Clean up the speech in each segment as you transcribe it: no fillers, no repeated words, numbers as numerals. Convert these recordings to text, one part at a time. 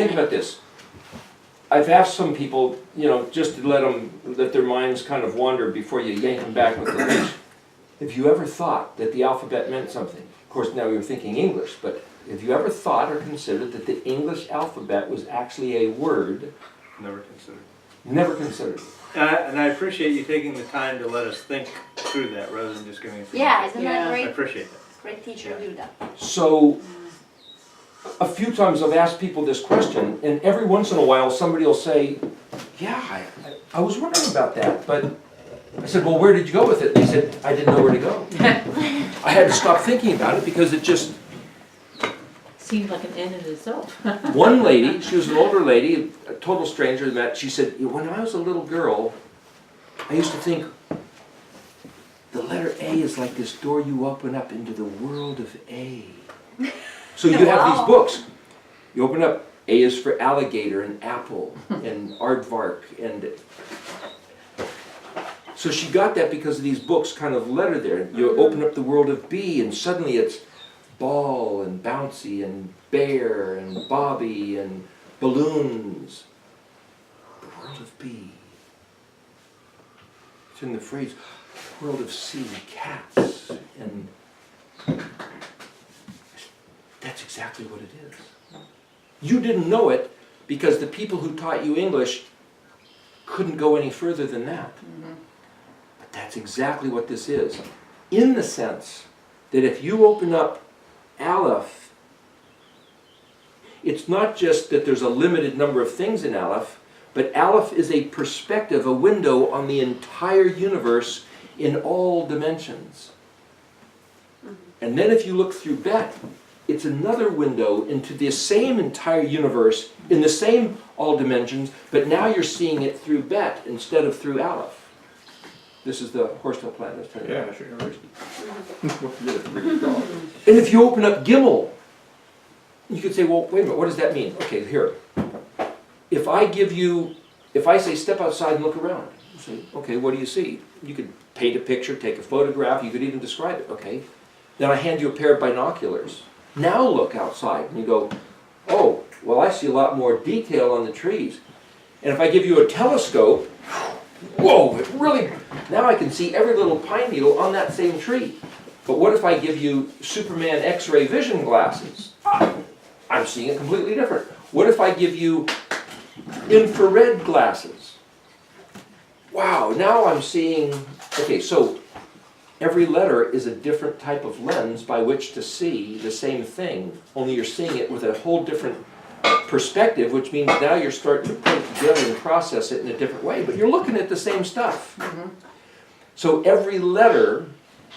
Think about this. I've asked some people, you know, just to let their minds kind of wander before you yank them back with the leash. Have you ever thought that the alphabet meant something? Of course, now you're thinking English, but have you ever thought or considered that the English alphabet was actually a word? Never considered. Never considered. And I appreciate you taking the time to let us think through that rather than just giving us. Yeah, isn't that I great? appreciate that. Great teacher to do that. So, a few times I've asked people this question, and every once in a while somebody will say, yeah, I was wondering about that, but I said, well, where did you go with it? And they said, I didn't know where to go. I had to stop thinking about it because it just... Seemed like an end in itself. One lady, she was an older lady, a total stranger I met, she said, when I was a little girl, I used to think the letter A is like this door you open up into the world of A. So you have these books. You open up, A is for alligator and apple and aardvark. And so she got that because of these books kind of led her there. You open up the world of B and suddenly it's ball and bouncy and bear and bobby and balloons. The world of B. It's in the phrase, world of C, cats, and that's exactly what it is. You didn't know it because the people who taught you English couldn't go any further than that. But that's exactly what this is. In the sense that if you open up Aleph, it's not just that there's a limited number of things in Aleph, but Aleph is a perspective, a window on the entire universe in all dimensions. And then if you look through Bet, it's another window into the same entire universe in the same all dimensions, but now you're seeing it through Bet instead of through Aleph. This is the horsetail plant. Yeah, sure. And if you open up Gimel, you could say, well, wait a minute, what does that mean? Okay, here. If I say step outside and look around, you say, okay, what do you see? You could paint a picture, take a photograph, you could even describe it, okay? Then I hand you a pair of binoculars. Now look outside, and you go, oh, well, I see a lot more detail on the trees. And if I give you a telescope, whoa, it really, now I can see every little pine needle on that same tree. But what if I give you Superman X-ray vision glasses? I'm seeing it completely different. What if I give you infrared glasses? Wow, now I'm seeing, okay, so every letter is a different type of lens by which to see the same thing, only you're seeing it with a whole different perspective, which means now you're starting to put it together and process it in a different way, but you're looking at the same stuff. So every letter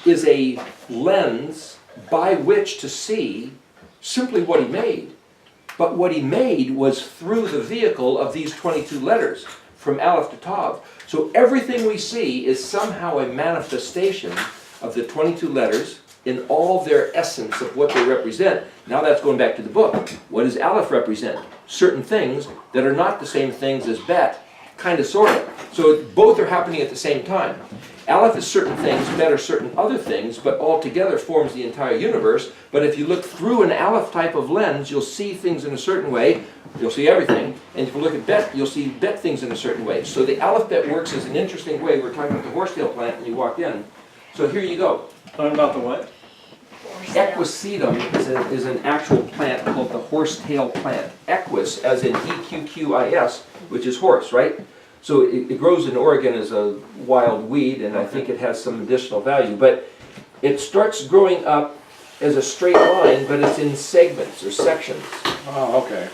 is a lens by which to see simply what he made. But what he made was through the vehicle of these 22 letters, from Aleph to Tav. So everything we see is somehow a manifestation of the 22 letters in all their essence of what they represent. Now that's going back to the book. What does Aleph represent? Certain things that are not the same things as Bet, kind of, sort of. So both are happening at the same time. Aleph is certain things, Bet are certain other things, but all together forms the entire universe. But if you look through an Aleph type of lens, you'll see things in a certain way. You'll see everything. And if you look at Bet, you'll see Bet things in a certain way. So the Aleph Bet works as an interesting way. We're talking about the horsetail plant when you walked in. So here you go. Talking about the what? Equisetum is an actual plant called the horsetail plant. Equus, as in E-Q-Q-I-S, which is horse, right? So it grows in Oregon as a wild weed, and I think it has some additional value. But it starts growing up as a straight line, but it's in segments or sections. Oh, okay.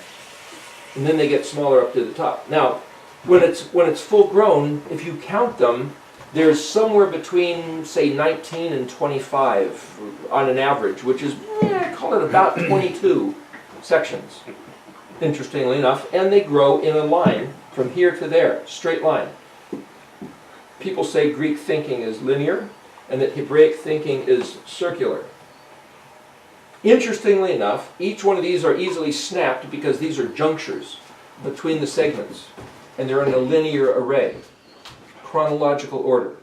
And then they get smaller up to the top. Now, when it's full grown, if you count them, there's somewhere between, say, 19 and 25 on an average, which is, call it about 22 sections, interestingly enough. And they grow in a line from here to there, straight line. People say Greek thinking is linear, and that Hebraic thinking is circular. Interestingly enough, each one of these are easily snapped because these are junctures between the segments, and they're in a linear array. Chronological order.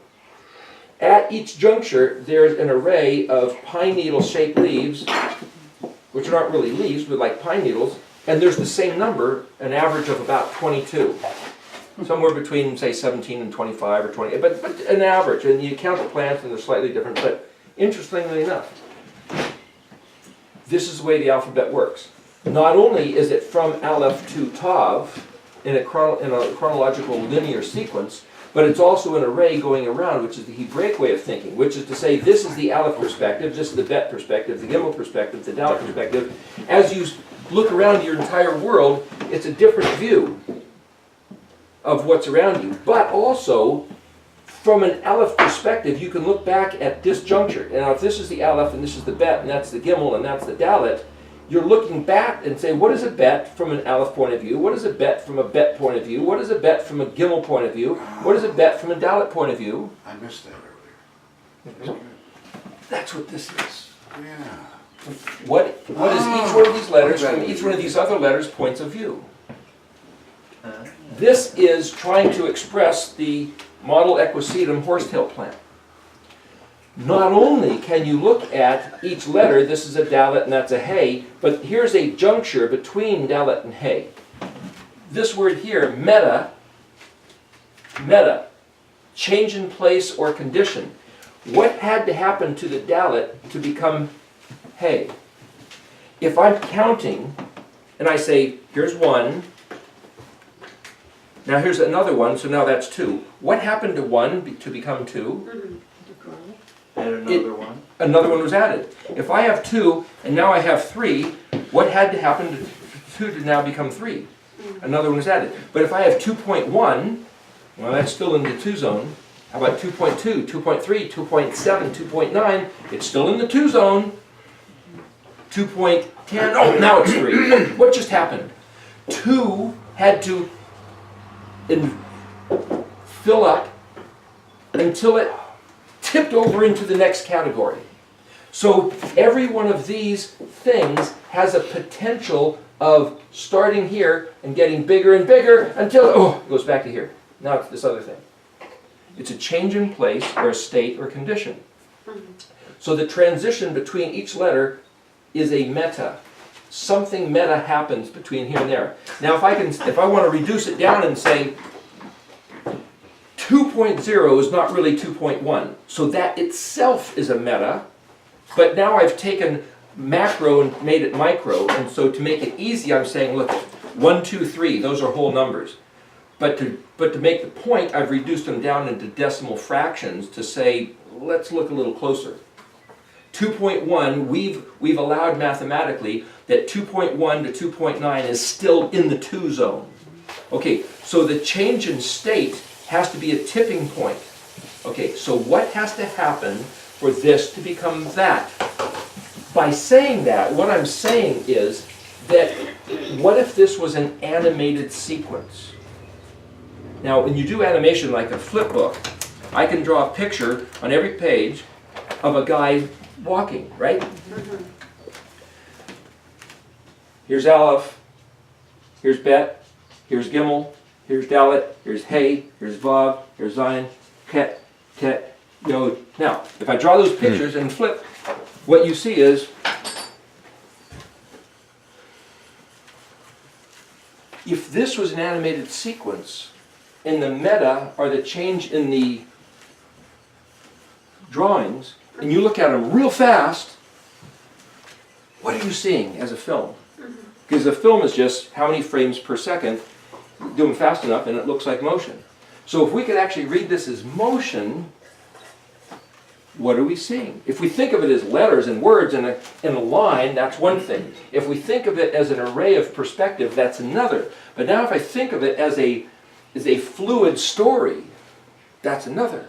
At each juncture, there's an array of pine needle-shaped leaves, which aren't really leaves, but like pine needles, and there's the same number, an average of about 22. Somewhere between, say, 17 and 25 or 20, but an average, and you count the plants and they're slightly different, but interestingly enough, this is the way the alphabet works. Not only is it from Aleph to Tav in a chronological linear sequence, but it's also an array going around, which is the Hebraic way of thinking, which is to say this is the Aleph perspective, this is the Bet perspective, the Gimel perspective, the Dalet perspective. As you look around your entire world, it's a different view of what's around you. But also, from an Aleph perspective, you can look back at this juncture. Now, if this is the Aleph, and this is the Bet, and that's the Gimel, and that's the Dalet, you're looking back and saying, what is a Bet from an Aleph point of view? What is a Bet from a Bet point of view? What is a Bet from a Gimel point of view? What is a Bet from a Dalet point of view? I missed that earlier. That's what this is. Yeah. What is each one of these letters from each one of these other letters' points of view? This is trying to express the model equisetum horsetail plant. Not only can you look at each letter, this is a Dalet and that's a Hey, but here's a juncture between Dalet and Hey. This word here, meta, change in place or condition. What had to happen to the Dalet to become Hey? If I'm counting and I say, here's one, now here's another one, so now that's two. What happened to one to become two? And another one. Another one was added. If I have two and now I have three, what had to happen to two to now become three? Another one was added. But if I have 2.1, well, that's still in the two zone. How about 2.2, 2.3, 2.7, 2.9? It's still in the two zone. 2.10, oh, now it's three. What just happened? Two had to fill up until it tipped over into the next category. So every one of these things has a potential of starting here and getting bigger and bigger until, oh, it goes back to here. Now it's this other thing. It's a change in place or a state or condition. So the transition between each letter is a meta. Something meta happens between here and there. Now if I want to reduce it down and say 2.0 is not really 2.1, so that itself is a meta, but now I've taken macro and made it micro, and so to make it easy I'm saying, look, 1, 2, 3, those are whole numbers. But to make the point, I've reduced them down into decimal fractions to say, let's look a little closer. 2.1, we've allowed mathematically that 2.1 to 2.9 is still in the 2 zone. Okay, so the change in state has to be a tipping point. Okay, so what has to happen for this to become that? By saying that, what I'm saying is that what if this was an animated sequence? Now, when you do animation like a flip book, I can draw a picture on every page of a guy walking, right? Here's Aleph, here's Bet, here's Gimel, here's Dalet, here's Hey, here's Vav, here's Zayin, Ket, Tet, Yod. Now, if I draw those pictures and flip, what you see is if this was an animated sequence, and the meta, or the change in the drawings, and you look at them real fast, what are you seeing as a film? Because the film is just how many frames per second, do them fast enough and it looks like motion. So if we could actually read this as motion, what are we seeing? If we think of it as letters and words in a line, that's one thing. If we think of it as an array of perspective, that's another. But now if I think of it as a fluid story, that's another.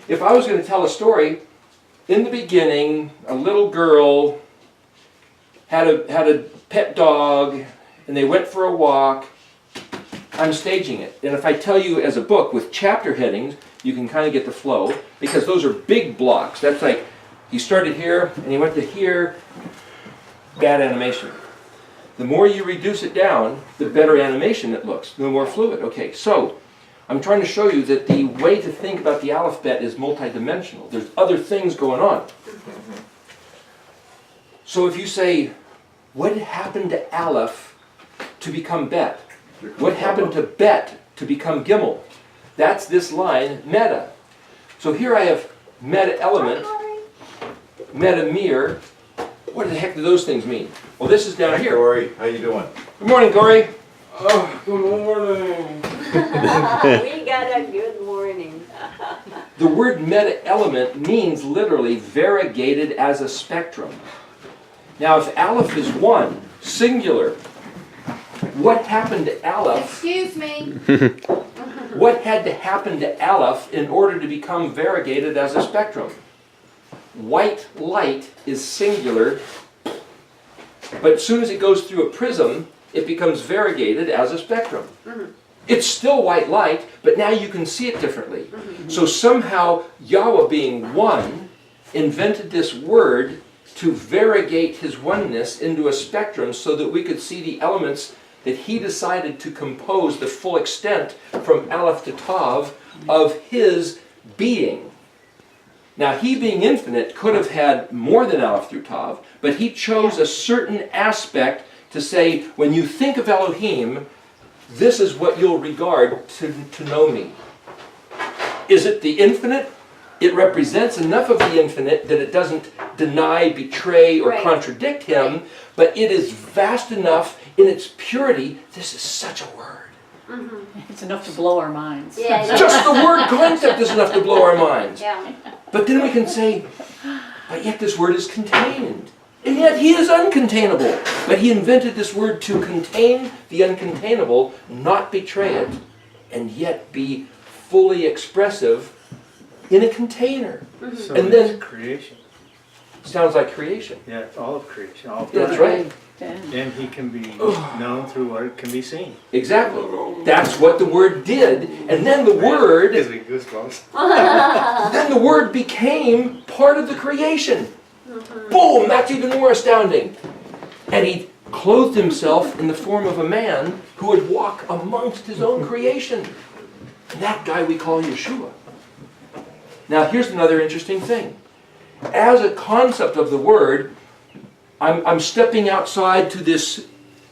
If I was going to tell a story, in the beginning, a little girl had a pet dog, and they went for a walk. I'm staging it. And if I tell you as a book with chapter headings, you can kind of get the flow, because those are big blocks. That's like, he started here, and he went to here, bad animation. The more you reduce it down, the better animation it looks, the more fluid. Okay, so I'm trying to show you that the way to think about the alphabet is multidimensional. There's other things going on. So if you say, what happened to Aleph to become Bet? What happened to Bet to become Gimel? That's this line, meta. So here I have meta element, meta mir. What the heck do those things mean? Well, this is down Hi, here. Corey, how you doing? Good morning, Corey. Oh, good morning. We got a good morning. The word meta element means literally variegated as a spectrum. Now, if Aleph is one, singular, what happened to Aleph? Excuse me. What had to happen to Aleph in order to become variegated as a spectrum? White light is singular, but as soon as it goes through a prism, it becomes variegated as a spectrum. It's still white light, but now you can see it differently. So somehow Yahweh being one invented this word to variegate his oneness into a spectrum so that we could see the elements that he decided to compose the full extent from Aleph to Tav of his being. Now, he being infinite could have had more than Aleph through Tav, but he chose a certain aspect to say, when you think of Elohim, this is what you'll regard to know me. Is it the infinite? It represents enough of the infinite that it doesn't deny, betray, or contradict him, but it is vast enough in its purity. This is such a word. It's enough to blow our minds. Yeah, Just the word concept is enough to blow our minds. yeah. But then we can say, but yet this word is contained. And yet he is uncontainable. But he invented this word to contain the uncontainable, not betray it, and yet be fully expressive in a container. So And it's then- creation. Sounds like creation. Yeah, all of creation. All of Yeah, that's creation. right. And he can be known through what can be seen. Exactly. That's what the word did. And then the word, Gives me goosebumps. then the word became part of the creation. Boom! That's even more astounding. And he clothed himself in the form of a man who would walk amongst his own creation. And that guy we call Yeshua. Now here's another interesting thing. As a concept of the word, I'm stepping outside to this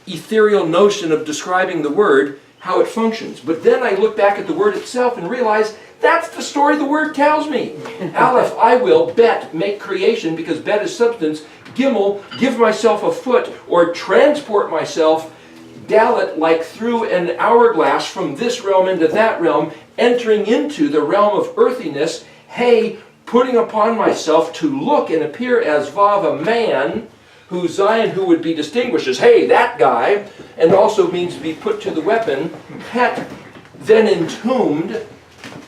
ethereal notion of describing the word, how it functions. But then I look back at the word itself and realize that's the story the word tells me. Aleph, I will, Bet, make creation, because Bet is substance. Gimel, give myself a foot, or transport myself. Dalet, like through an hourglass from this realm into that realm, entering into the realm of earthiness. Hey, putting upon myself to look and appear as Vav, a man, who Zion, who would be distinguished as, hey, that guy, and also means to be put to the weapon. Het, then entombed.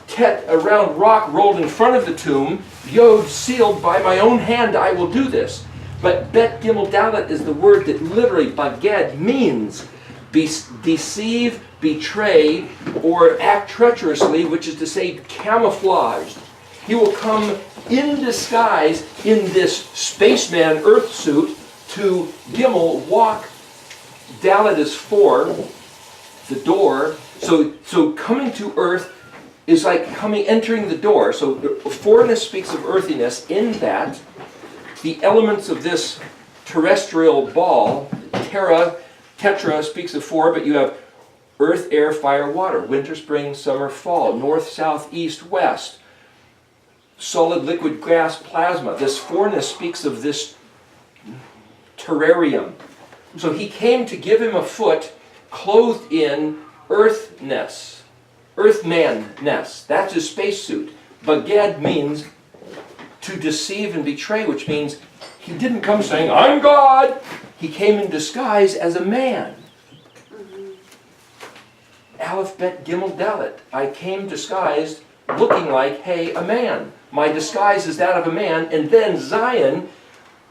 Tet, a round rock rolled in front of the tomb. Yod, sealed, by my own hand I will do this. But Bet Gimel Dalet is the word that literally, baged, means deceive, betray, or act treacherously, which is to say camouflaged. He will come in disguise in this spaceman earth suit to Gimel, walk. Dalet is for, the door. So coming to earth is like entering the door. So fourness speaks of earthiness in that the elements of this terrestrial ball, tetra speaks of four, but you have earth, air, fire, water, winter, spring, summer, fall, north, south, east, west, solid, liquid, gas, plasma. This fourness speaks of this terrarium. So he came to give him a foot clothed in earthness, earthmanness. That's his spacesuit. Baged means to deceive and betray, which means he didn't come saying, I'm God. He came in disguise as a man. Aleph, Bet, Gimel, Dalet. I came disguised looking like, hey, a man. My disguise is that of a man. And then Zion,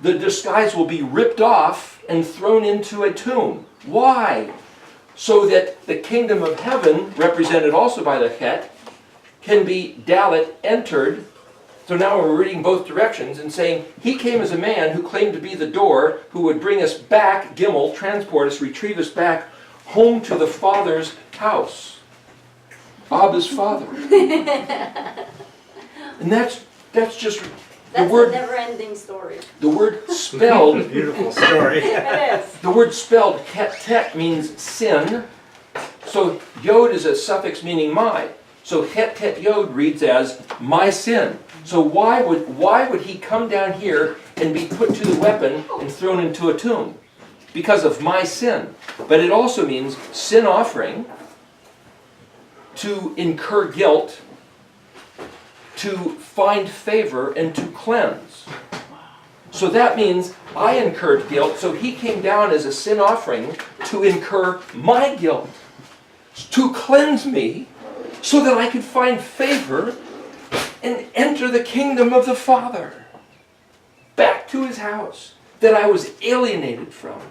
the disguise will be ripped off and thrown into a tomb. Why? So that the kingdom of heaven, represented also by the Het, can be Dalet entered. So now we're reading both directions and saying, he came as a man who claimed to be the door, who would bring us back, Gimel, transport us, retrieve us back home to the Father's house. Abba's Father. And that's just That's word- a never-ending story. The word spelled, Beautiful story. It is. the word spelled het means sin. So yod is a suffix meaning my. So het yod reads as my sin. So why would he come down here and be put to the weapon and thrown into a tomb? Because of my sin. But it also means sin offering, to incur guilt, to find favor, and to cleanse. So that means I incurred guilt, so he came down as a sin offering to incur my guilt, to cleanse me, so that I could find favor and enter the kingdom of the Father, back to his house that I was alienated from.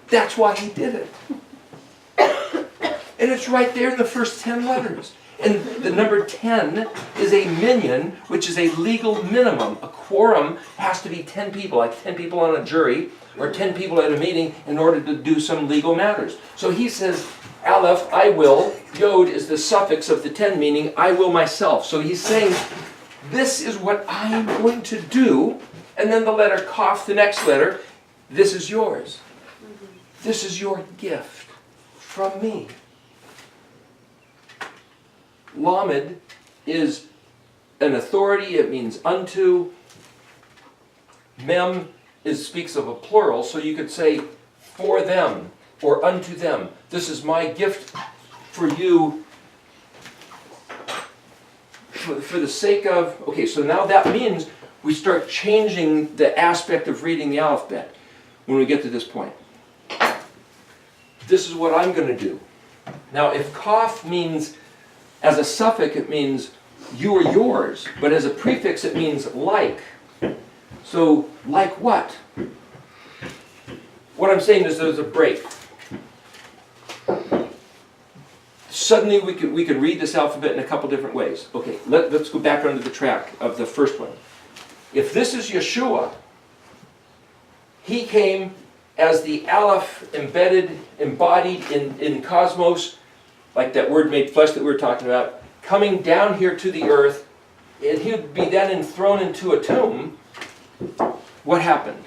That's why he did it. And it's right there in the first 10 letters. And the number 10 is a minion, which is a legal minimum. A quorum has to be 10 people, like 10 people on a jury, or 10 people at a meeting in order to do some legal matters. So he says, Aleph, I will. Yod is the suffix of the 10, meaning I will myself. So he's saying, this is what I am going to do. And then the letter Kaf, the next letter, this is yours. This is your gift from me. Lamed is an authority, it means unto. Mem speaks of a plural, so you could say for them or unto them. This is my gift for you for the sake of. Okay, so now that means we start changing the aspect of reading the alphabet when we get to this point. This is what I'm going to do. Now, if Kaf means, as a suffix, it means you or yours, but as a prefix, it means like. So, like what? What I'm saying is there's a break. Suddenly we could read this alphabet in a couple different ways. Okay, let's go back onto the track of the first one. If this is Yeshua, he came as the Aleph embodied in cosmos, like that word made flesh that we were talking about, coming down here to the earth, and he would be then enthroned into a tomb. What happened?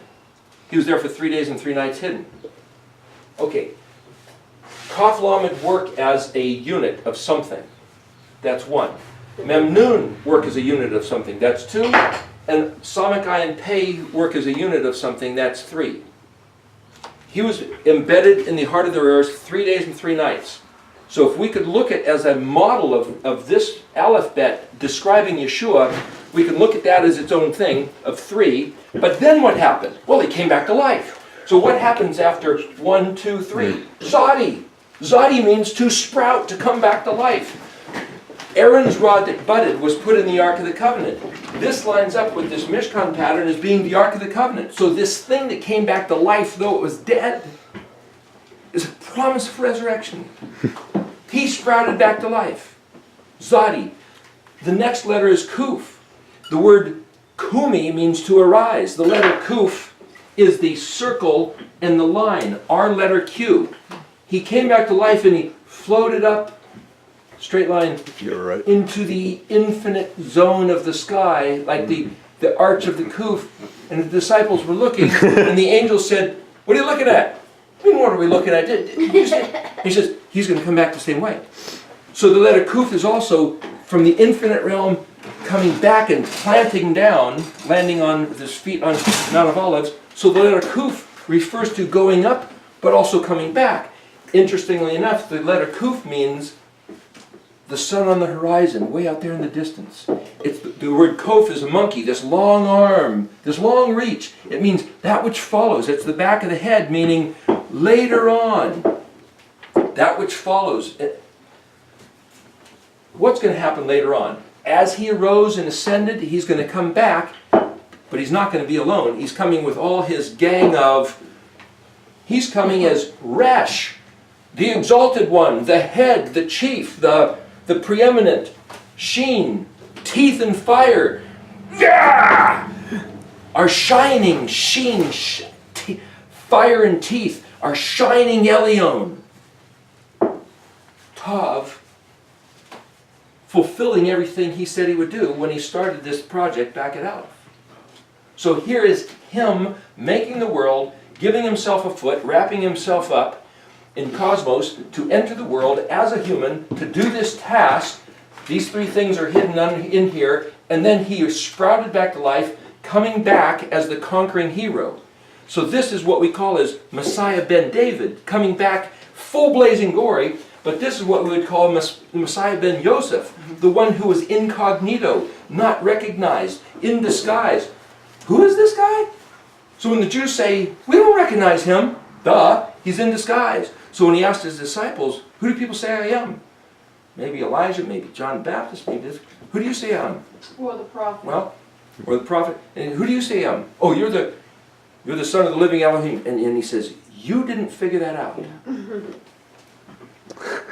He was there for 3 days and 3 nights hidden. Okay. Kaf Lamed work as a unit of something. That's one. Memnun work as a unit of something. That's 2. And Samakai and Pei work as a unit of something. That's 3. He was embedded in the heart of the earth 3 days and 3 nights. So if we could look at as a model of this alphabet describing Yeshua, we could look at that as its own thing of 3. But then what happened? Well, he came back to life. So what happens after 1, 2, 3? Zadi. Zadi means to sprout, to come back to life. Aaron's rod that budded was put in the Ark of the Covenant. This lines up with this Mishkan pattern as being the Ark of the Covenant. So this thing that came back to life, though it was dead, is a promise of resurrection. He sprouted back to life. Zadi. The next letter is Kuf. The word Kumi means to arise. The letter Kuf is the circle and the line, our letter Q. He came back to life and he floated up, straight line, You're right. into the infinite zone of the sky, like the arch of the Kuf. And the disciples were looking, and the angel said, "What are you looking at?" I mean, what are we looking at? He says, he's going to come back the same way. So the letter Kuf is also from the infinite realm coming back and planting down, landing on his feet on Mount of Olives. So the letter Kuf refers to going up, but also coming back. Interestingly enough, the letter Kuf means the sun on the horizon, way out there in the distance. It's the word Kof is a monkey, this long arm, this long reach. It means that which follows. It's the back of the head, meaning later on. That which follows. What's going to happen later on? As he arose and ascended, he's going to come back, but he's not going to be alone. He's coming with all his gang of... He's coming as Resh, the exalted one, the head, the chief, the preeminent, Sheen, teeth and fire. Yeah! Our shining Sheen, fire and teeth, our shining Elyon. Tav, fulfilling everything he said he would do when he started this project back at Aleph. So here is him making the world, giving himself a foot, wrapping himself up in cosmos to enter the world as a human, to do this task. These three things are hidden in here, and then he is sprouted back to life, coming back as the conquering hero. So this is what we call as Messiah ben David, coming back full blazing glory, but this is what we would call Messiah ben Yosef, the one who was incognito, not recognized, in disguise. Who is this guy? So when the Jews say, we don't recognize him, duh, he's in disguise. So when he asked his disciples, who do people say I am? Maybe Elijah, maybe John the Baptist, maybe this. Who do you say I am? Or the prophet. Well, or the prophet. And who do you say I am? Oh, you're the son of the living Elohim. And he says, you didn't figure that out.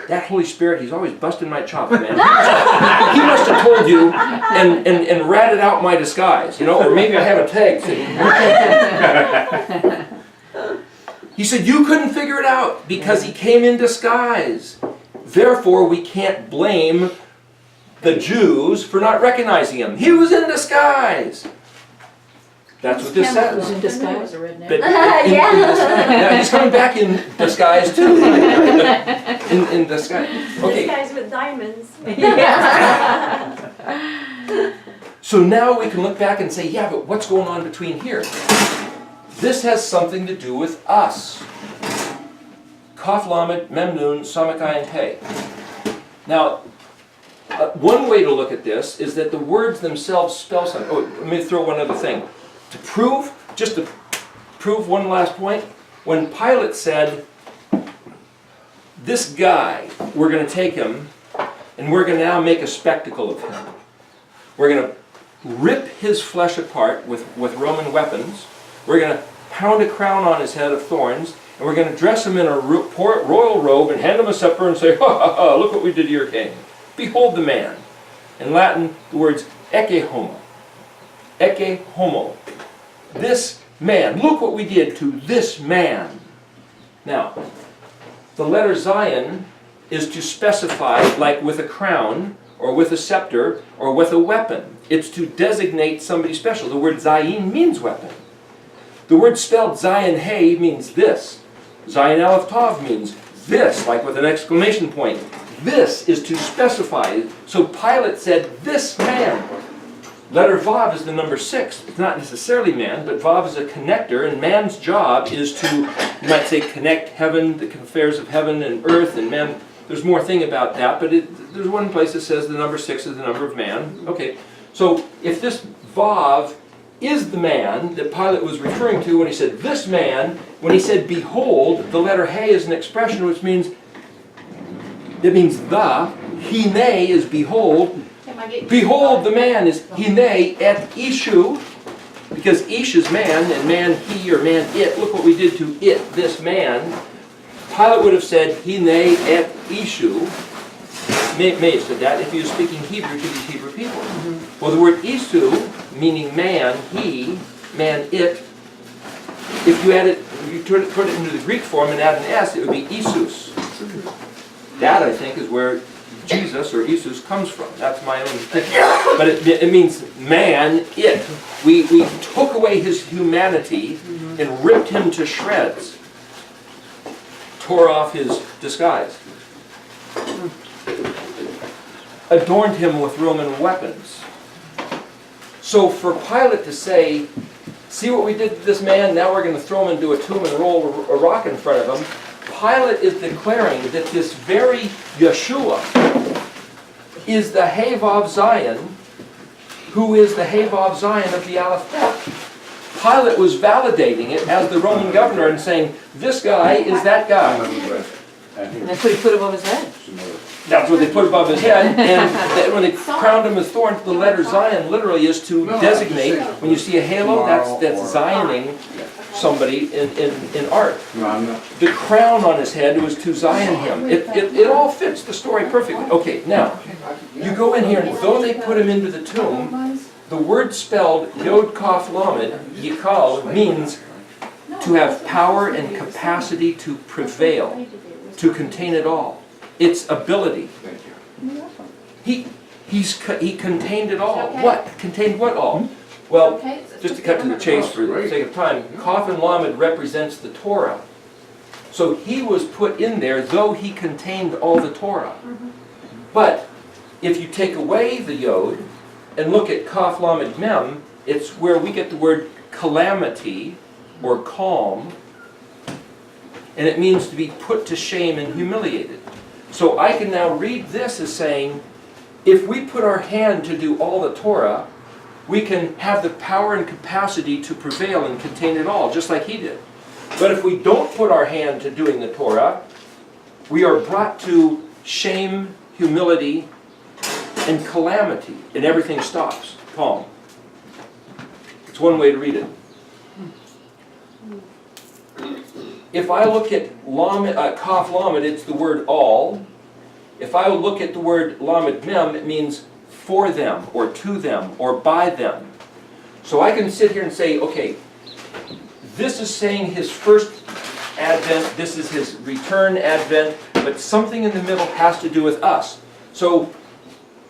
That Holy Spirit, he's always busting my chops, man. He must have told you and ratted out my disguise, you know, or maybe I have a tag saying. He said, you couldn't figure it out because he came in disguise. Therefore, we can't blame the Jews for not recognizing him. He was in disguise. That's what this Campbell was says. in disguise. A redneck. But yeah, he's coming back in disguise too. in disguise. Okay. This guy's with diamonds. So now we can look back and say, yeah, but what's going on between here? This has something to do with us. Kaf Lamed, Mem Nun, Samakai, and Pei. Now, one way to look at this is that the words themselves spell something. Oh, let me throw one other thing. To prove one last point, when Pilate said, this guy, we're going to take him, and we're going to now make a spectacle of him. We're going to rip his flesh apart with Roman weapons. We're going to pound a crown on his head of thorns, and we're going to dress him in a royal robe and hand him a scepter and say, ha ha ha, look what we did to your king. Behold the man. In Latin, the words ecce homo. Ecce homo. This man. Look what we did to this man. Now, the letter Zion is to specify, like with a crown, or with a scepter, or with a weapon. It's to designate somebody special. The word Zayin means weapon. The word spelled Zion Hey means this. Zion Aleph Tav means this, like with an exclamation point. This is to specify. So Pilate said, this man. Letter Vav is the number 6. It's not necessarily man, but Vav is a connector, and man's job is to, you might say, connect heaven, the affairs of heaven and earth, and man. There's more thing about that, but there's one place that says the number 6 is the number of man. Okay, so if this Vav is the man that Pilate was referring to when he said, this man, when he said, behold, the letter Hey is an expression which means, it means the, Hine is behold, behold the man is Hine et Ishu, because Ish is man, and man he or man it. Look what we did to it, this man. Pilate would have said Hine et Ishu. May have said that if he was speaking Hebrew to these Hebrew people. Well, the word Isu, meaning man, he, man, it, if you add it, if you put it into the Greek form and add an S, it would be Isus. That, I think, is where Jesus or Isus comes from. That's my own thinking. But it means man, it. We took away his humanity and ripped him to shreds. Tore off his disguise. Adorned him with Roman weapons. So for Pilate to say, see what we did to this man, now we're going to throw him into a tomb and roll a rock in front of him, Pilate is declaring that this very Yeshua is the Hey-Vav Zion, who is the Hey-Vav Zion of the Aleph Bet. Pilate was validating it as the Roman governor and saying, this guy is that guy. And that's what he put above his head. That's what they put above his head, and when they crowned him with thorns, the letter Zion literally is to designate, when you see a halo, that's Zioning somebody in art. The crown on his head was to Zion him. It all fits the story perfectly. Okay, now, you go in here, and though they put him into the tomb, the word spelled Yod Kaf Lamed, Yikal, means to have power and capacity to prevail, to contain it all. Its ability. He contained it all. Okay. What? Contained what all? Well, Okay, just to cut to the chase for the sake of time, Kaf and Lamed represents the Torah. So he was put in there, though he contained all the Torah. But if you take away the Yod and look at Kaf Lamed Mem, it's where we get the word calamity or calm, and it means to be put to shame and humiliated. So I can now read this as saying, if we put our hand to do all the Torah, we can have the power and capacity to prevail and contain it all, just like he did. But if we don't put our hand to doing the Torah, we are brought to shame, humility, and calamity, and everything stops. Calm. It's one way to read it. If I look at Kaf Lamed, it's the word all. If I look at the word Lamed Mem, it means for them, or to them, or by them. So I can sit here and say, okay, this is saying his first advent, this is his return advent, but something in the middle has to do with us. So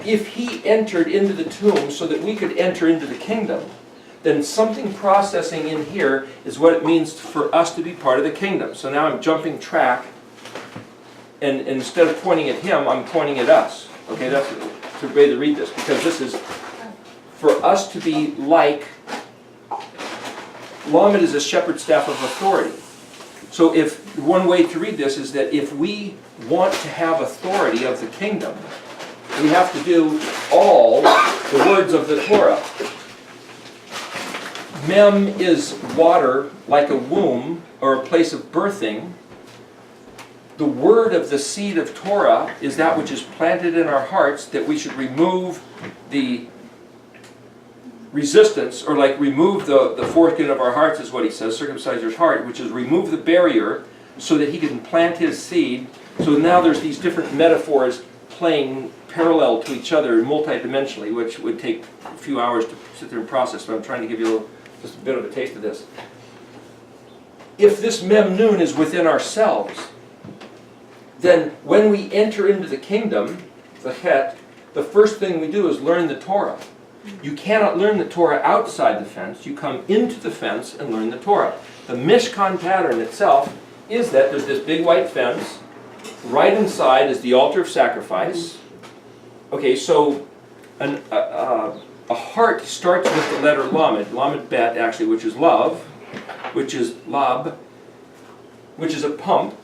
if he entered into the tomb so that we could enter into the kingdom, then something processing in here is what it means for us to be part of the kingdom. So now I'm jumping track, and instead of pointing at him, I'm pointing at us. Okay, that's the way to read this, because this is for us to be like. Lamed is a shepherd's staff of authority. So if one way to read this is that if we want to have authority of the kingdom, we have to do all the words of the Torah. Mem is water, like a womb or a place of birthing. The word of the seed of Torah is that which is planted in our hearts, that we should remove the resistance, or like remove the foreskin of our hearts is what he says, circumcise your heart, which is remove the barrier so that he can plant his seed. So now there's these different metaphors playing parallel to each other multidimensionally, which would take a few hours to sit there and process, but I'm trying to give you just a bit of a taste of this. If this Mem Nun is within ourselves, then when we enter into the kingdom, the Het, the first thing we do is learn the Torah. You cannot learn the Torah outside the fence. You come into the fence and learn the Torah. The Mishkan pattern itself is that there's this big white fence. Right inside is the altar of sacrifice. Okay, so a heart starts with the letter Lamed, Lamed Bet actually, which is love, which is lab, which is a pump.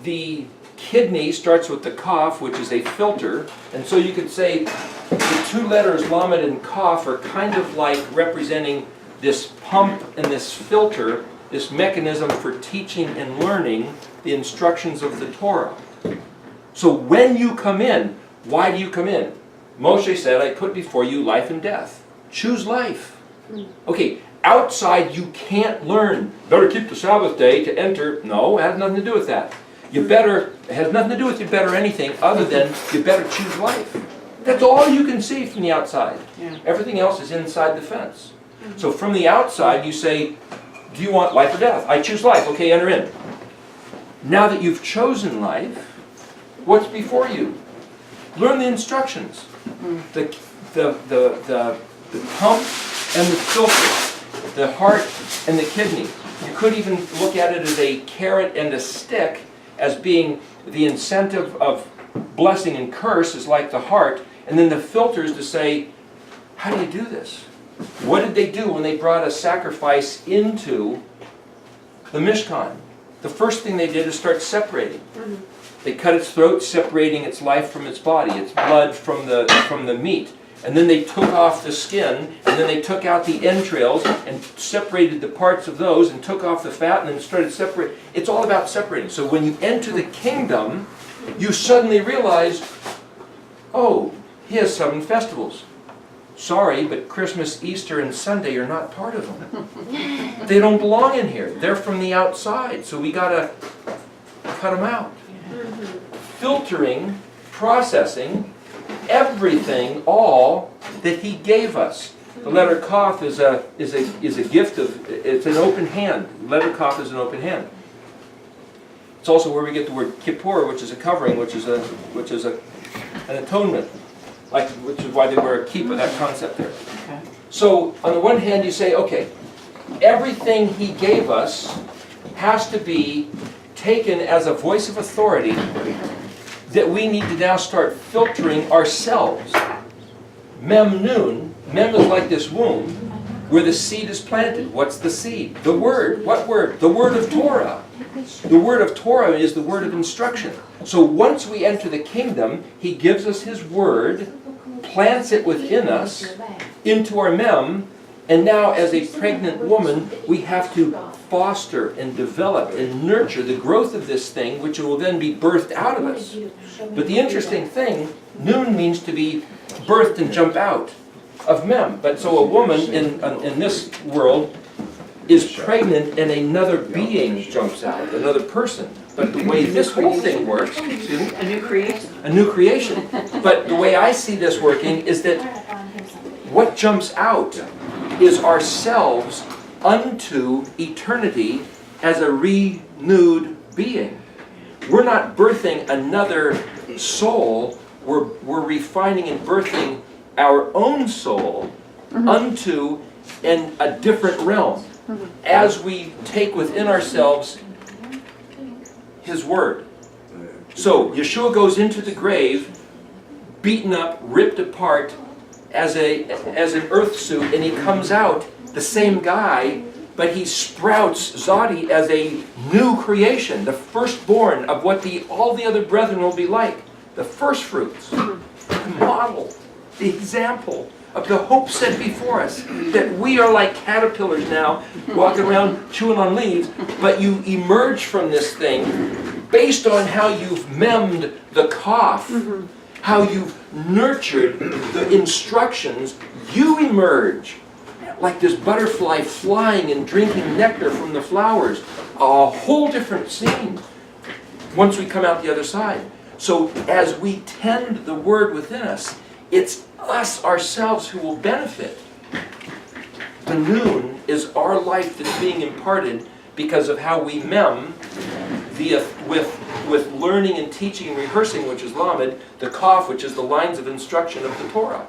The kidney starts with the Kaf, which is a filter, and so you could say the two letters Lamed and Kaf are kind of like representing this pump and this filter, this mechanism for teaching and learning the instructions of the Torah. So when you come in, why do you come in? Moshe said, I put before you life and death. Choose life. Okay, outside you can't learn. Better keep the Sabbath day to enter. No, it has nothing to do with that. It has nothing to do with you better anything other than you better choose life. That's all you can see from the outside. Yeah. Everything else is inside the fence. So from the outside you say, do you want life or death? I choose life. Okay, enter in. Now that you've chosen life, what's before you? Learn the instructions. The pump and the filter, the heart and the kidney. You could even look at it as a carrot and a stick, as being the incentive of blessing and curse is like the heart, and then the filter is to say, how do you do this? What did they do when they brought a sacrifice into the Mishkan? The first thing they did is start separating. They cut its throat, separating its life from its body, its blood from the meat. And then they took off the skin, and then they took out the entrails and separated the parts of those and took off the fat and then started separating. It's all about separating. So when you enter the kingdom, you suddenly realize, oh, he has 7 festivals. Sorry, but Christmas, Easter, and Sunday are not part of them. They don't belong in here. They're from the outside, so we gotta cut them out. Filtering, processing, everything, all that he gave us. The letter Kaf is a gift of, it's an open hand. Letter Kaf is an open hand. It's also where we get the word Kippur, which is a covering, which is an atonement. like, which is why they wear a kippah, that concept there. Okay. So on the one hand, you say, okay, everything he gave us has to be taken as a voice of authority that we need to now start filtering ourselves. Mem nun, mem is like this womb where the seed is planted. What's the seed? The word. What word? The word of Torah. The word of Torah is the word of instruction. So once we enter the kingdom, he gives us his word, plants it within us, into our mem, and now as a pregnant woman, we have to foster and develop and nurture the growth of this thing, which will then be birthed out of us. But the interesting thing, nun means to be birthed and jump out of mem. But so a woman in this world is pregnant and another being jumps out, another person. But the way this whole thing works, excuse me, A new creation. a new creation. But the way I see this working is that what jumps out is ourselves unto eternity as a renewed being. We're not birthing another soul, we're refining and birthing our own soul unto a different realm as we take within ourselves his word. So Yeshua goes into the grave, beaten up, ripped apart as an earth suit, and he comes out the same guy, but he sprouts Zadi as a new creation, the firstborn of what all the other brethren will be like, the first fruits, the model, the example of the hope set before us, that we are like caterpillars now, walking around chewing on leaves, but you emerge from this thing based on how you've memmed the cough, how you've nurtured the instructions, you emerge like this butterfly flying and drinking nectar from the flowers. A whole different scene once we come out the other side. So as we tend the word within us, it's us ourselves who will benefit. The noon is our life that's being imparted because of how we mem with learning and teaching and rehearsing, which is lamed, the kaf, which is the lines of instruction of the Torah.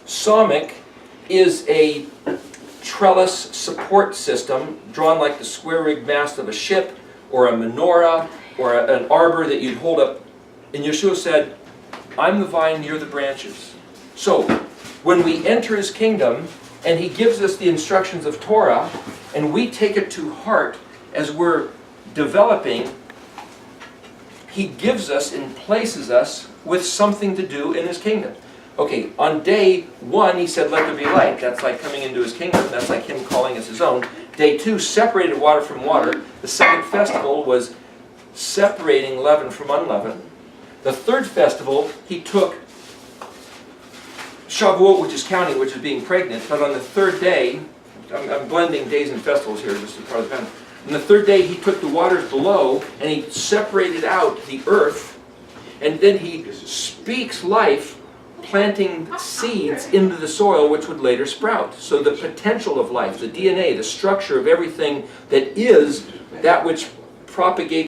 Samik is a trellis support system drawn like the square-rigged mast of a ship, or a menorah, or an arbor that you'd hold up. And Yeshua said, I'm the vine, you're the branches. So, when we enter his kingdom, and he gives us the instructions of Torah, and we take it to heart as we're developing, he gives us and places us with something to do in his kingdom. Okay, on day 1, he said, let there be light. That's like coming into his kingdom. That's like him calling us his own. Day 2, separated water from water. The second festival was separating leaven from unleavened. The third festival, he took Shavuot, which is counting, which is being pregnant, but on the third day, I'm blending days and festivals here, just as part of the pattern. On the third day, he took the waters below, and he separated out the earth, and then he speaks life, planting seeds into the soil, which would later sprout. So the potential of life, the DNA, the structure of everything that is that which propagates